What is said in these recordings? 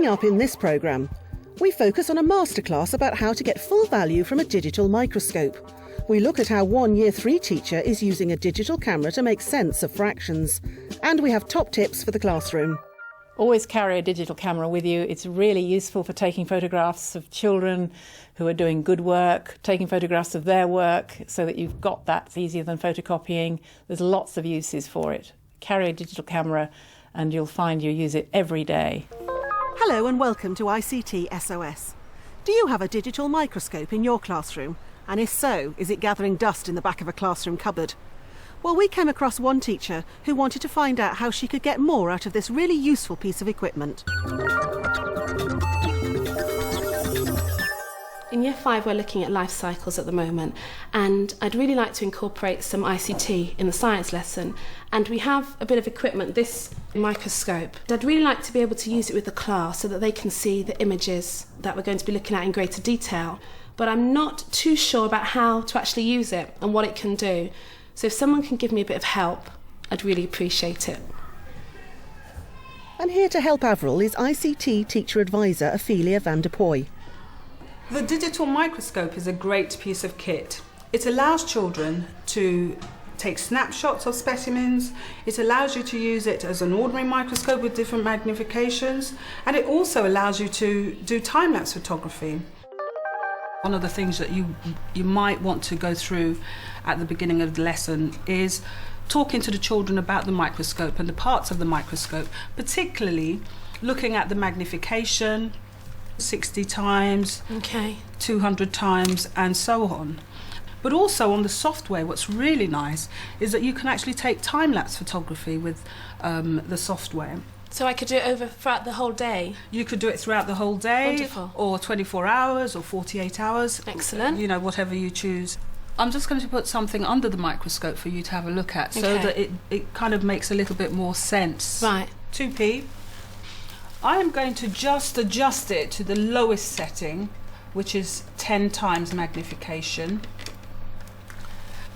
Coming up in this programme, we focus on a masterclass about how to get full value from a digital microscope. We look at how one Year 3 teacher is using a digital camera to make sense of fractions. And we have top tips for the classroom. Always carry a digital camera with you. It's really useful for taking photographs of children who are doing good work, taking photographs of their work so that you've got that. It's easier than photocopying. There's lots of uses for it. Carry a digital camera and you'll find you use it every day. Hello and welcome to ICT SOS. Do you have a digital microscope in your classroom? And if so, is it gathering dust in the back of a classroom cupboard? Well, we came across one teacher who wanted to find out how she could get more out of this really useful piece of equipment. In Year 5 we're looking at life cycles at the moment, and I'd really like to incorporate some ICT in the science lesson, and we have a bit of equipment, this microscope. I'd really like to be able to use it with the class so that they can see the images that we're going to be looking at in greater detail, but I'm not too sure about how to actually use it and what it can do. So if someone can give me a bit of help, I'd really appreciate it. And here to help Avril is ICT teacher advisor Ophelia van der Pooy. The digital microscope is a great piece of kit. It allows children to take snapshots of specimens. It allows you to use it as an ordinary microscope with different magnifications, and it also allows you to do time-lapse photography. One of the things that you might want to go through at the beginning of the lesson is talking to the children about the microscope and the parts of the microscope, particularly looking at the magnification, 60 times, 200 times, and so on. But also on the software, what's really nice is that you can actually take time-lapse photography with the software. So I could do it throughout the whole day? You could do it throughout the whole day. Wonderful. Or 24 hours or 48 hours. Excellent. You know, whatever you choose. I'm just going to put something under the microscope for you to have a look at so that it kind of makes a little bit more sense. Right. 2p. I am going to just adjust it to the lowest setting, which is 10 times magnification.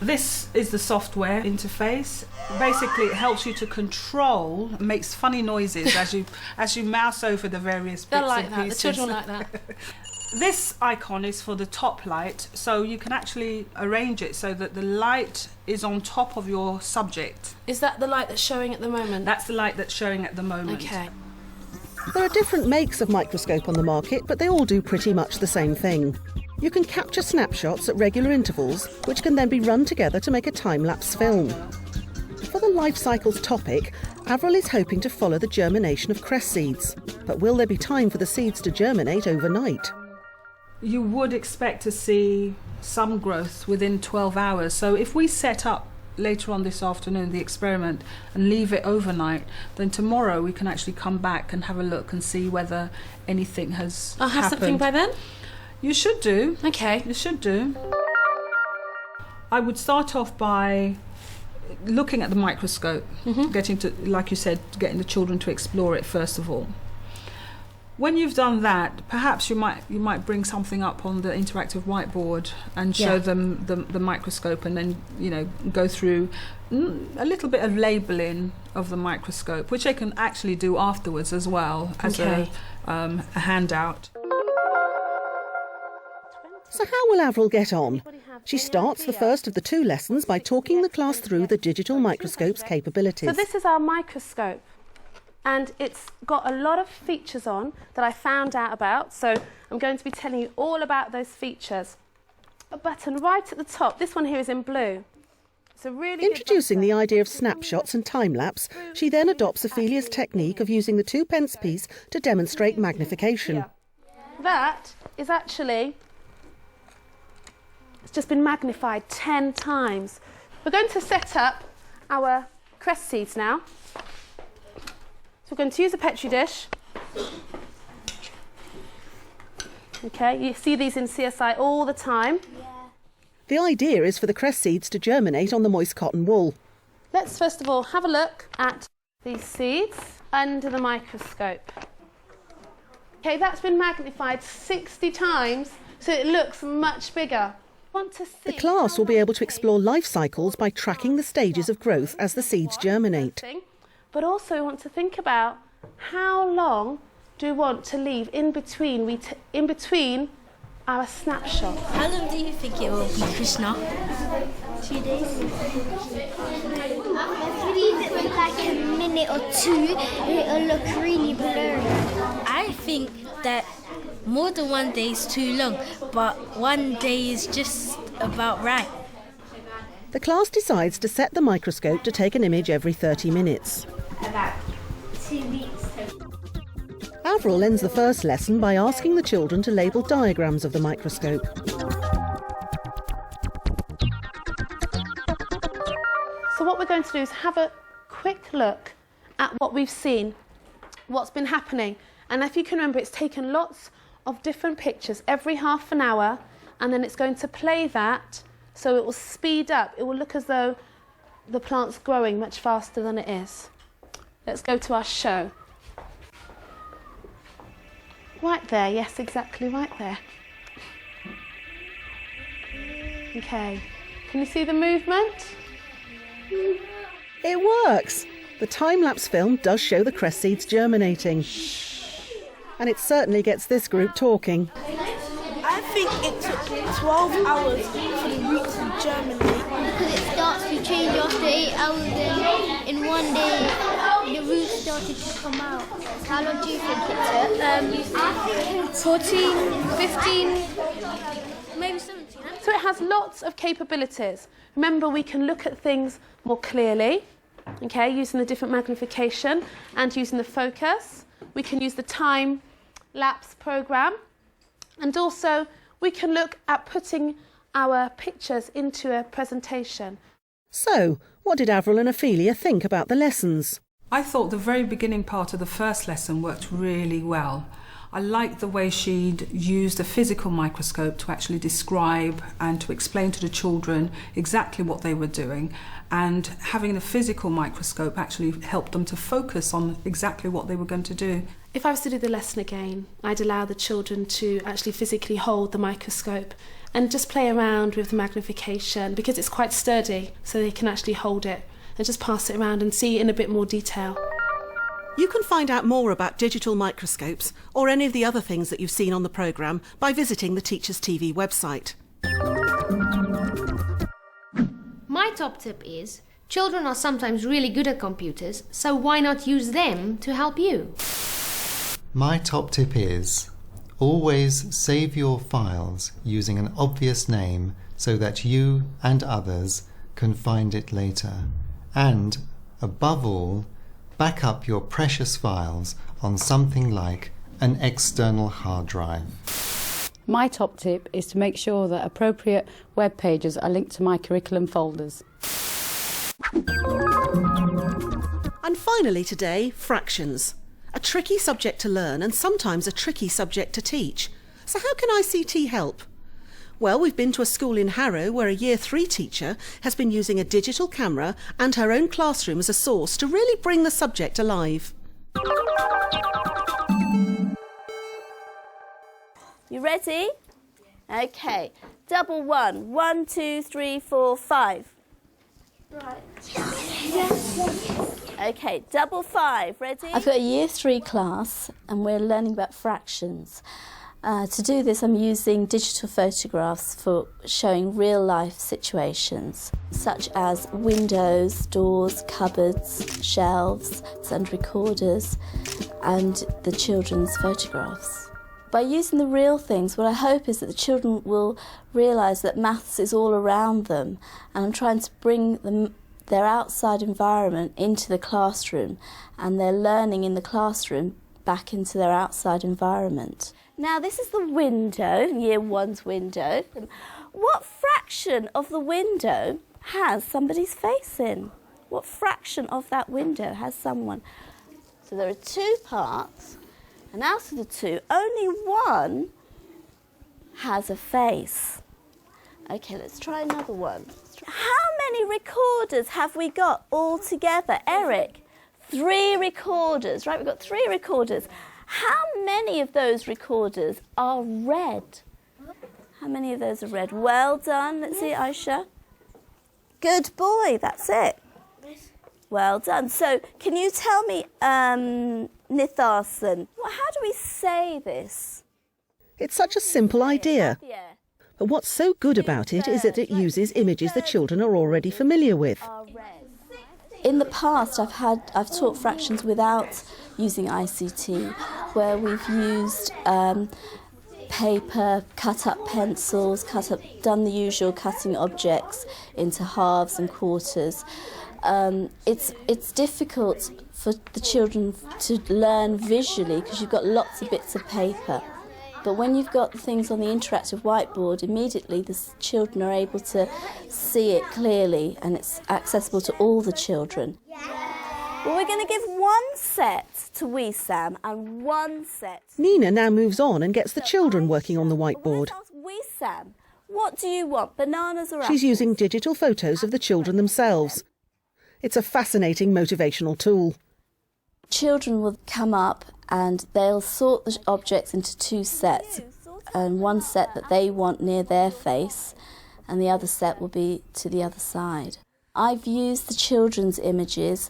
This is the software interface. Basically, it helps you to control, makes funny noises as you mouse over the various bits They'll like and that. pieces. The children like that. This icon is for the top light, so you can actually arrange it so that the light is on top of your subject. Is that the light that's showing at the moment? That's the light that's showing at the moment. Okay. There are different makes of microscope on the market, but they all do pretty much the same thing. You can capture snapshots at regular intervals, which can then be run together to make a time-lapse film. For the life cycles topic, Avril is hoping to follow the germination of cress seeds. But will there be time for the seeds to germinate overnight? You would expect to see some growth within 12 hours. So if we set up later on this afternoon the experiment and leave it overnight, then tomorrow we can actually come back and have a look and see whether anything has I'll have happened. something by then? You should do. Okay. You should do. I would start off by looking at the microscope, getting to, like you said, getting the children to explore it first of all. When you've done that, perhaps you might bring something up on the interactive whiteboard and show them the microscope, and then go through a little bit of labelling of the microscope, which they can actually do afterwards as well as a handout. So how will Avril get on? She starts the first of the 2 lessons by talking the class through the digital microscope's capabilities. So this is our microscope, and it's got a lot of features on that I found out about, so I'm going to be telling you all about those features. A button right at the top, this one here is in blue. It's a really Introducing the idea of snapshots and time-lapse, she then adopts Ophelia's technique of using the 2-pence piece to demonstrate magnification. That is actually... it's just been magnified 10 times. We're going to set up our cress seeds now. So we're going to use a Petri dish. Okay, you see these in CSI all the time. Yeah. The idea is for the cress seeds to germinate on the moist cotton wool. Let's first of all have a look at these seeds under the microscope. Okay, that's been magnified 60 times, so it looks much bigger. The class will be able to explore life cycles by tracking the stages of growth as the seeds germinate. But also we want to think about how long do want to leave in between our snapshots. How long do you think it will be, Krishna? 2 days. If you leave it for like a minute or two, it'll look really blurry. I think that more than 1 day is too long, but 1 day is just about right. The class decides to set the microscope to take an image every 30 minutes. About 2 weeks. Avril ends the first lesson by asking the children to label diagrams of the microscope. So what we're going to do is have a quick look at what we've seen, what's been happening. And if you can remember, it's taken lots of different pictures every half an hour, and then it's going to play that, so it will speed up. It will look as though the plant's growing much faster than it is. Let's go to our show. Right there, yes, exactly right there. Okay, can you see the movement? It works! The time-lapse film does show the cress seeds germinating. And it certainly gets this group talking. I think it took 12 hours for the roots to germinate. Because it starts to change after 8 hours, then in 1 day the roots started to come out. How long do you think it took? 14, 15, maybe 17. So it has lots of capabilities. Remember, we can look at things more clearly, okay, using the different magnification and using the focus. We can use the time-lapse program, and also we can look at putting our pictures into a presentation. So, what did Avril and Ophelia think about the lessons? I thought the very beginning part of the first lesson worked really well. I liked the way she'd used a physical microscope to actually describe and to explain to the children exactly what they were doing, and having a physical microscope actually helped them to focus on exactly what they were going to do. If I was to do the lesson again, I'd allow the children to actually physically hold the microscope and just play around with the magnification, because it's quite sturdy, so they can actually hold it and just pass it around and see in a bit more detail. You can find out more about digital microscopes or any of the other things that you've seen on the programme by visiting the Teachers TV website. My top tip is, children are sometimes really good at computers, so why not use them to help you? My top tip is, always save your files using an obvious name so that you and others can find it later. And, above all, back up your precious files on something like an external hard drive. My top tip is to make sure that appropriate web pages are linked to my curriculum folders. And finally today, fractions. A tricky subject to learn and sometimes a tricky subject to teach. So how can ICT help? Well, we've been to a school in Harrow where a Year 3 teacher has been using a digital camera and her own classroom as a source to really bring the subject alive. You ready? Okay. Double one. 1, 2, 3, 4, 5. Right. Yes. Okay, double 5. Ready? I've got a Year 3 class and we're learning about fractions. To do this, I'm using digital photographs for showing real-life situations, such as windows, doors, cupboards, shelves, and recorders, and the children's photographs. By using the real things, what I hope is that the children will realise that maths is all around them, and I'm trying to bring their outside environment into the classroom, and their learning in the classroom back into their outside environment. Now this is the window, Year 1's window. What fraction of the window has somebody's face in? What fraction of that window has someone? So there are 2 parts, and out of the 2, only 1 has a face. Okay, let's try another one. How many recorders have we got all together? Eric? 3 recorders, right? We've got 3 recorders. How many of those recorders are red? How many of those are red? Well done. Let's see, Aisha. Good boy, that's it. Well done. So, can you tell me Nithasan. Well, how do we say this? It's such a simple idea. But what's so good about it is that it uses images the children are already familiar with. In the past, I've taught fractions without using ICT, where we've used paper, cut up pencils, done the usual cutting objects into halves and quarters. It's difficult for the children to learn visually because you've got lots of bits of paper. But when you've got things on the interactive whiteboard, immediately the children are able to see it clearly and it's accessible to all the children. Well, we're going to give one set to Wissam and one set... Nina now moves on and gets the children working on the whiteboard. Wissam, what do you want, bananas or apples? She's using digital photos of the children themselves. It's a fascinating motivational tool. Children will come up and they'll sort the objects into two sets, and one set that they want near their face and the other set will be to the other side. I've used the children's images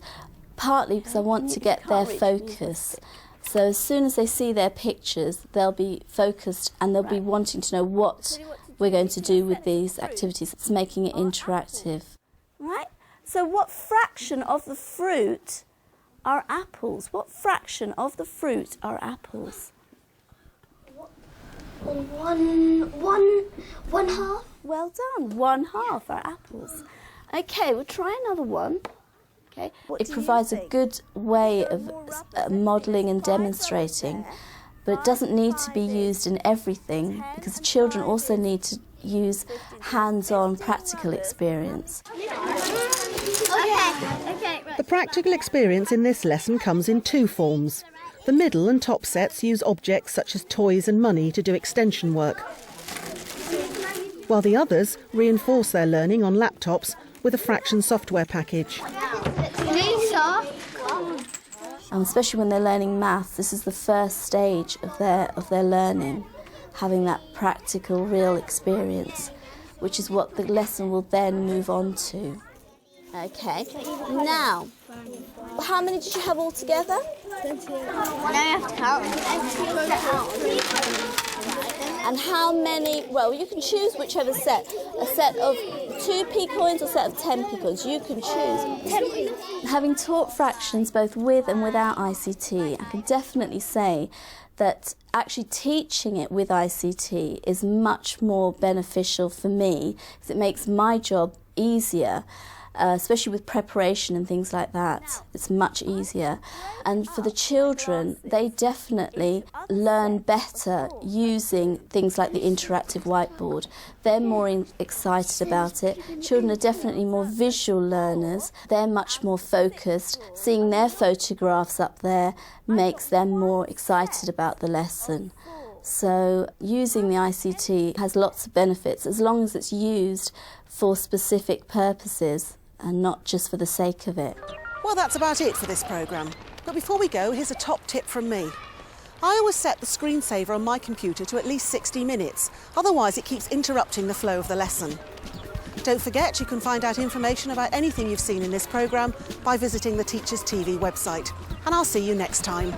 partly because I want to get their focus. So as soon as they see their pictures, they'll be focused and they'll be wanting to know what we're going to do with these activities. It's making it interactive. Right, so what fraction of the fruit are apples? What fraction of the fruit are apples? One half. Well done. 1/2 are apples. Okay, we'll try another one. Okay. It provides a good way of modelling and demonstrating, but it doesn't need to be used in everything because the children also need to use hands-on practical experience. The practical experience in this lesson comes in two forms. The middle and top sets use objects such as toys and money to do extension work, while the others reinforce their learning on laptops with a fraction software package. Especially when they're learning maths, this is the first stage of their learning, having that practical, real experience, which is what the lesson will then move on to. Okay, now, how many did you have all together? 20. Now you have to count. And how many, well, you can choose whichever set. A set of 2p coins or a set of 10p coins. You can choose. 10p. Having taught fractions both with and without ICT, I can definitely say that actually teaching it with ICT is much more beneficial for me because it makes my job easier. Especially with preparation and things like that, it's much easier. And for the children, they definitely learn better using things like the interactive whiteboard. They're more excited about it. Children are definitely more visual learners. They're much more focused. Seeing their photographs up there makes them more excited about the lesson. So using the ICT has lots of benefits as long as it's used for specific purposes and not just for the sake of it. Well, that's about it for this programme. But before we go, here's a top tip from me. I always set the screensaver on my computer to at least 60 minutes, otherwise it keeps interrupting the flow of the lesson. Don't forget you can find out information about anything you've seen in this programme by visiting the Teachers TV website. And I'll see you next time.